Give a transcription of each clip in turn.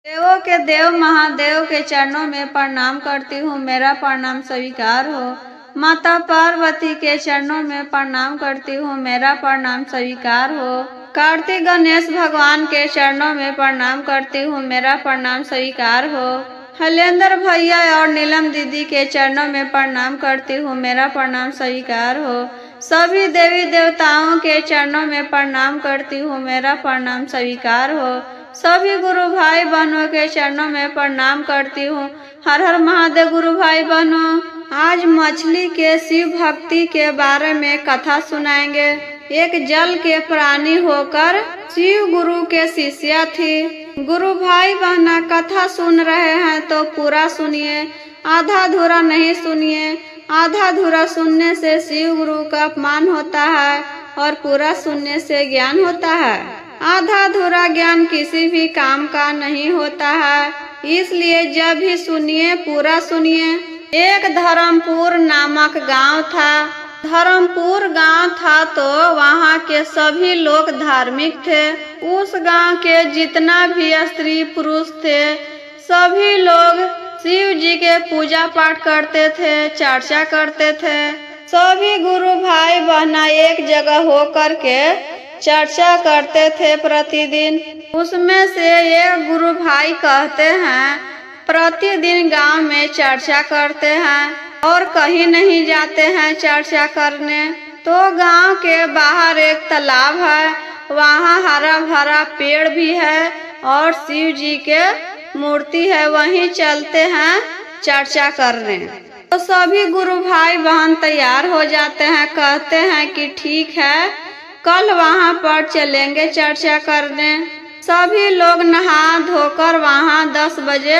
देवों के देव महादेव के चरणों में प्रणाम करती हूँ, मेरा प्रणाम स्वीकार हो। माता पार्वती के चरणों में प्रणाम करती हूँ, मेरा प्रणाम स्वीकार हो। कार्तिक गणेश भगवान के चरणों में प्रणाम करती हूँ, मेरा प्रणाम स्वीकार हो। हलेंद्र भैया और नीलम दीदी के चरणों में प्रणाम करती हूँ, मेरा प्रणाम स्वीकार हो। सभी देवी देवताओं के चरणों में प्रणाम करती हूँ, मेरा प्रणाम स्वीकार हो। सभी गुरु भाई बहनों के चरणों में प्रणाम करती हूँ। हर हर महादेव गुरु भाई बहनों। आज मछली के शिव भक्ति के बारे में कथा सुनाएंगे। एक जल के प्राणी होकर शिव गुरु के शिष्या थी। गुरु भाई बहना कथा सुन रहे हैं तो पूरा सुनिए, आधा अधूरा नहीं सुनिए। आधा अधूरा सुनने से शिव गुरु का अपमान होता है और पूरा सुनने से ज्ञान होता है। आधा अधूरा ज्ञान किसी भी काम का नहीं होता है, इसलिए जब भी सुनिए पूरा सुनिए। एक धर्मपुर नामक गांव था। धर्मपुर गांव था तो वहां के सभी लोग धार्मिक थे। उस गांव के जितना भी स्त्री पुरुष थे सभी लोग शिव जी के पूजा पाठ करते थे, चर्चा करते थे। सभी गुरु भाई बहना एक जगह होकर के चर्चा करते थे प्रतिदिन। उसमें से एक गुरु भाई कहते हैं प्रतिदिन गांव में चर्चा करते हैं और कहीं नहीं जाते हैं चर्चा करने। तो गांव के बाहर एक तालाब है, वहां हरा भरा पेड़ भी है और शिव जी के मूर्ति है, वहीं चलते हैं चर्चा करने। तो सभी गुरु भाई बहन तैयार हो जाते हैं, कहते हैं कि ठीक है कल वहां पर चलेंगे चर्चा करने। सभी लोग नहा धोकर वहां 10 बजे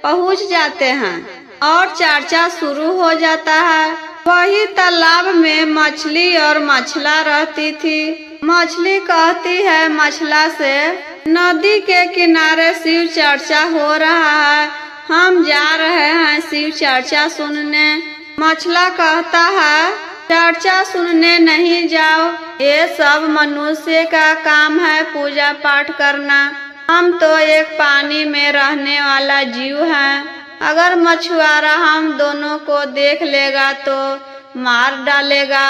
पहुंच जाते हैं और चर्चा शुरू हो जाता है। वही तालाब में मछली और मछला रहती थी। मछली कहती है मछला से, नदी के किनारे शिव चर्चा हो रहा है, हम जा रहे हैं शिव चर्चा सुनने। मछला कहता है चर्चा सुनने नहीं जाओ, ये सब मनुष्य का काम है पूजा पाठ करना। हम तो एक पानी में रहने वाला जीव हैं। अगर मछुआरा हम दोनों को देख लेगा तो मार डालेगा।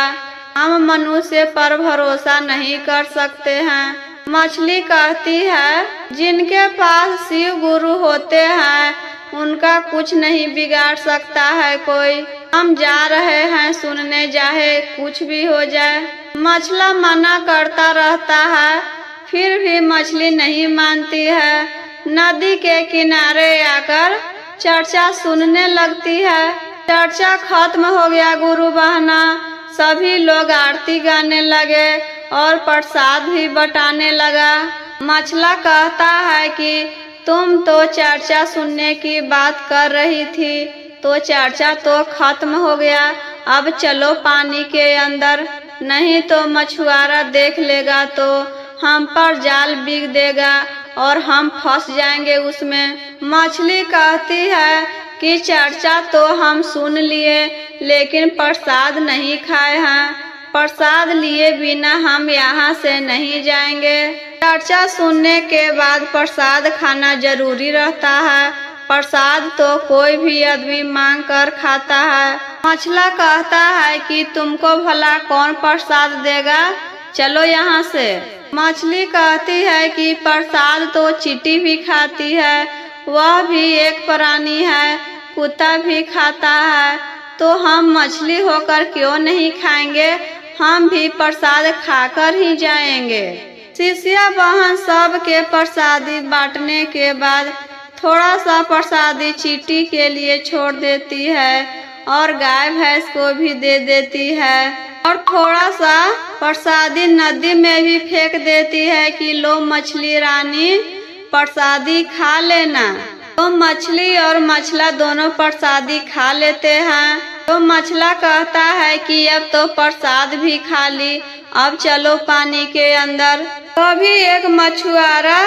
हम मनुष्य पर भरोसा नहीं कर सकते हैं। मछली कहती है जिनके पास शिव गुरु होते हैं उनका कुछ नहीं बिगाड़ सकता है कोई। हम जा रहे हैं सुनने, चाहे कुछ भी हो जाए। मछला मना करता रहता है, फिर भी मछली नहीं मानती है। नदी के किनारे आकर चर्चा सुनने लगती है। चर्चा खत्म हो गया गुरु बहना। सभी लोग आरती गाने लगे और प्रसाद भी बटाने लगा। मछला कहता है कि तुम तो चर्चा सुनने की बात कर रही थी, तो चर्चा तो खत्म हो गया, अब चलो पानी के अंदर, नहीं तो मछुआरा देख लेगा तो हम पर जाल बिग देगा और हम फंस जाएंगे उसमें। मछली कहती है कि चर्चा तो हम सुन लिए लेकिन प्रसाद नहीं खाए हैं, प्रसाद लिए बिना हम यहाँ से नहीं जाएंगे। चर्चा सुनने के बाद प्रसाद खाना जरूरी रहता है। प्रसाद तो कोई भी आदमी मांग कर खाता है। मछला कहता है कि तुमको भला कौन प्रसाद देगा, चलो यहाँ से। मछली कहती है कि प्रसाद तो चींटी भी खाती है, वह भी एक प्राणी है, कुत्ता भी खाता है, तो हम मछली होकर क्यों नहीं खाएंगे, हम भी प्रसाद खाकर ही जाएंगे। शिष्या बहन सब के प्रसादी बांटने के बाद थोड़ा सा प्रसादी चींटी के लिए छोड़ देती है और गाय भैंस को भी दे देती है और थोड़ा सा प्रसादी नदी में भी फेंक देती है कि लो मछली रानी प्रसादी खा लेना। तो मछली और मछला दोनों प्रसादी खा लेते हैं। तो मछला कहता है कि अब तो प्रसाद भी खा ली, अब चलो पानी के अंदर। तभी एक मछुआरा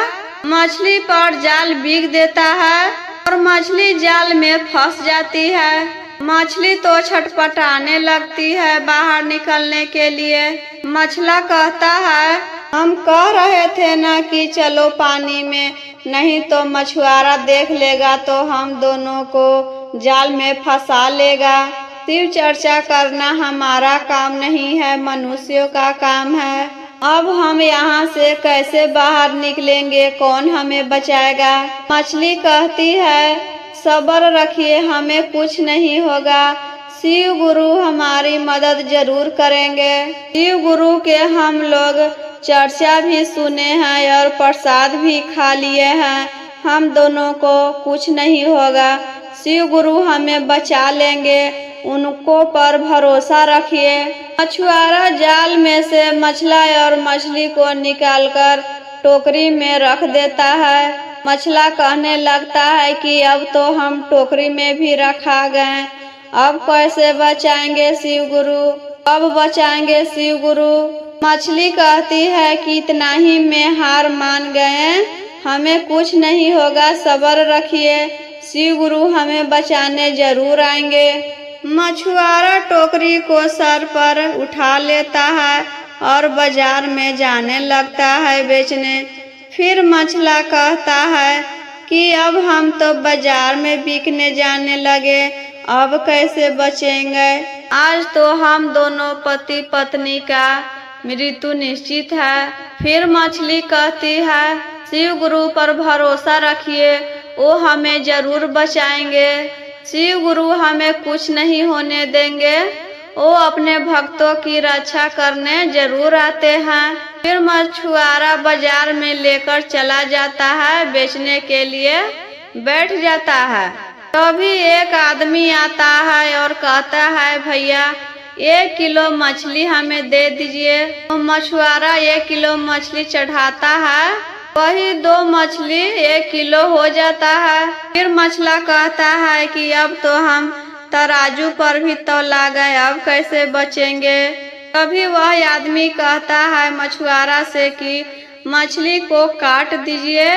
मछली पर जाल बीग देता है और मछली जाल में फंस जाती है। मछली तो छटपटाने लगती है बाहर निकलने के लिए। मछला कहता है हम कह रहे थे ना कि चलो पानी में, नहीं तो मछुआरा देख लेगा तो हम दोनों को जाल में फंसा लेगा। शिव चर्चा करना हमारा काम नहीं है, मनुष्यों का काम है। अब हम यहाँ से कैसे बाहर निकलेंगे, कौन हमें बचाएगा? मछली कहती है सब्र रखिए, हमें कुछ नहीं होगा, शिव गुरु हमारी मदद जरूर करेंगे। शिव गुरु के हम लोग चर्चा भी सुने हैं और प्रसाद भी खा लिए हैं, हम दोनों को कुछ नहीं होगा, शिव गुरु हमें बचा लेंगे, उनको पर भरोसा रखिए। मछुआरा जाल में से मछला और मछली को निकालकर टोकरी में रख देता है। मछला कहने लगता है कि अब तो हम टोकरी में भी रखा गए, अब कैसे बचाएंगे शिव गुरु, अब बचाएंगे शिव गुरु। मछली कहती है कि इतना ही में हार मान गए, हमें कुछ नहीं होगा, सब्र रखिए, शिव गुरु हमें बचाने जरूर आएंगे। मछुआरा टोकरी को सर पर उठा लेता है और बाजार में जाने लगता है बेचने। फिर मछला कहता है कि अब हम तो बाजार में बिकने जाने लगे, अब कैसे बचेंगे? आज तो हम दोनों पति पत्नी का मृत्यु निश्चित है। फिर मछली कहती है शिव गुरु पर भरोसा रखिए, वो हमें जरूर बचाएंगे, शिव गुरु हमें कुछ नहीं होने देंगे, वो अपने भक्तों की रक्षा करने जरूर आते हैं। फिर मछुआरा बाजार में लेकर चला जाता है, बेचने के लिए बैठ जाता है। तभी एक आदमी आता है और कहता है भैया 1 किलो मछली हमें दे दीजिए। तो मछुआरा 1 किलो मछली चढ़ाता है, वही 2 मछली 1 किलो हो जाता है। फिर मछला कहता है कि अब तो हम तराजू पर भी तौला गए, अब कैसे बचेंगे? तभी वह आदमी कहता है मछुआरा से कि मछली को काट दीजिए।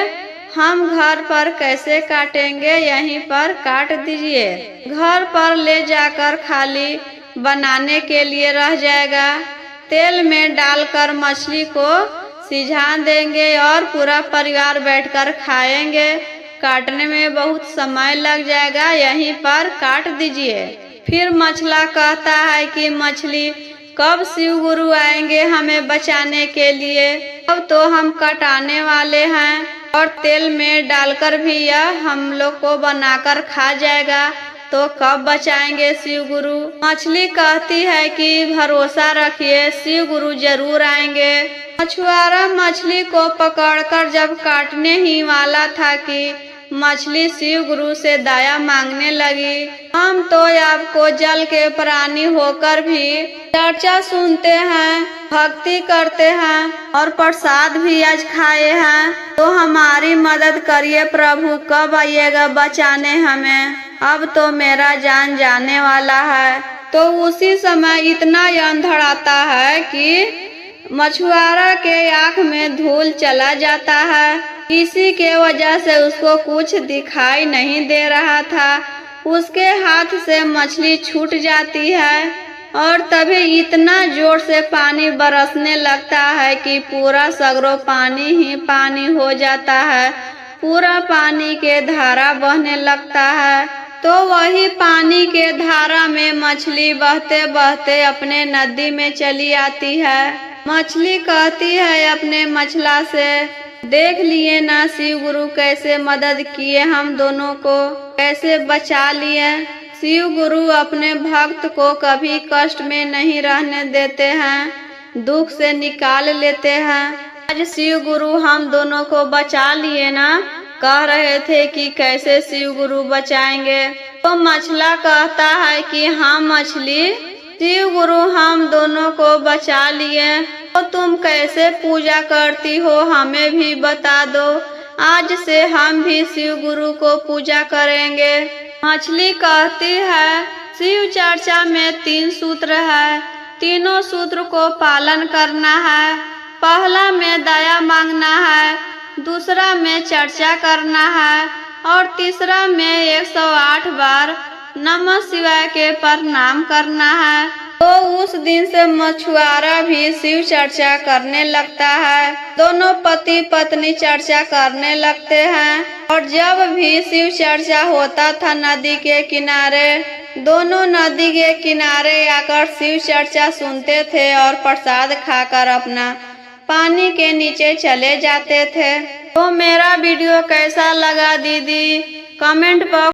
हम घर पर कैसे काटेंगे, यहीं पर काट दीजिए, घर पर ले जाकर खाली बनाने के लिए रह जाएगा। तेल में डालकर मछली को सिझा देंगे और पूरा परिवार बैठकर खाएंगे, काटने में बहुत समय लग जाएगा, यहीं पर काट दीजिए। फिर मछला कहता है कि मछली कब शिव गुरु आएंगे हमें बचाने के लिए, अब तो हम कटाने वाले हैं और तेल में डालकर भी यह हम लोग को बनाकर खा जाएगा, तो कब बचाएंगे शिव गुरु? मछली कहती है कि भरोसा रखिए, शिव गुरु जरूर आएंगे। मछुआरा मछली को पकड़कर जब काटने ही वाला था कि मछली शिव गुरु से दया मांगने लगी। हम तो आपको जल के प्राणी होकर भी चर्चा सुनते हैं, भक्ति करते हैं और प्रसाद भी आज खाए हैं, तो हमारी मदद करिए प्रभु, कब आइएगा बचाने हमें, अब तो मेरा जान जाने वाला है। तो उसी समय इतना अंधड़ आता है कि मछुआरा के आँख में धूल चला जाता है, इसी के वजह से उसको कुछ दिखाई नहीं दे रहा था। उसके हाथ से मछली छूट जाती है और तभी इतना जोर से पानी बरसने लगता है कि पूरा सगरो पानी ही पानी हो जाता है, पूरा पानी के धारा बहने लगता है। तो वही पानी के धारा में मछली बहते बहते अपने नदी में चली आती है। मछली कहती है अपने मछला से, देख लिए ना शिव गुरु कैसे मदद किए, हम दोनों को कैसे बचा लिए। शिव गुरु अपने भक्त को कभी कष्ट में नहीं रहने देते हैं, दुख से निकाल लेते हैं। आज शिव गुरु हम दोनों को बचा लिए ना, कह रहे थे कि कैसे शिव गुरु बचाएंगे। तो मछला कहता है कि हाँ मछली, शिव गुरु हम दोनों को बचा लिए, तो तुम कैसे पूजा करती हो हमें भी बता दो, आज से हम भी शिव गुरु को पूजा करेंगे। मछली कहती है शिव चर्चा में 3 सूत्र है, तीनों सूत्र को पालन करना है। पहला में दया मांगना है, दूसरा में चर्चा करना है और तीसरा में 108 बार नमः शिवाय के प्रणाम करना है। तो उस दिन से मछुआरा भी शिव चर्चा करने लगता है। दोनों पति पत्नी चर्चा करने लगते हैं और जब भी शिव चर्चा होता था नदी के किनारे, दोनों नदी के किनारे आकर शिव चर्चा सुनते थे और प्रसाद खाकर अपना पानी के नीचे चले जाते थे। तो मेरा वीडियो कैसा लगा दीदी, कमेंट बॉक्स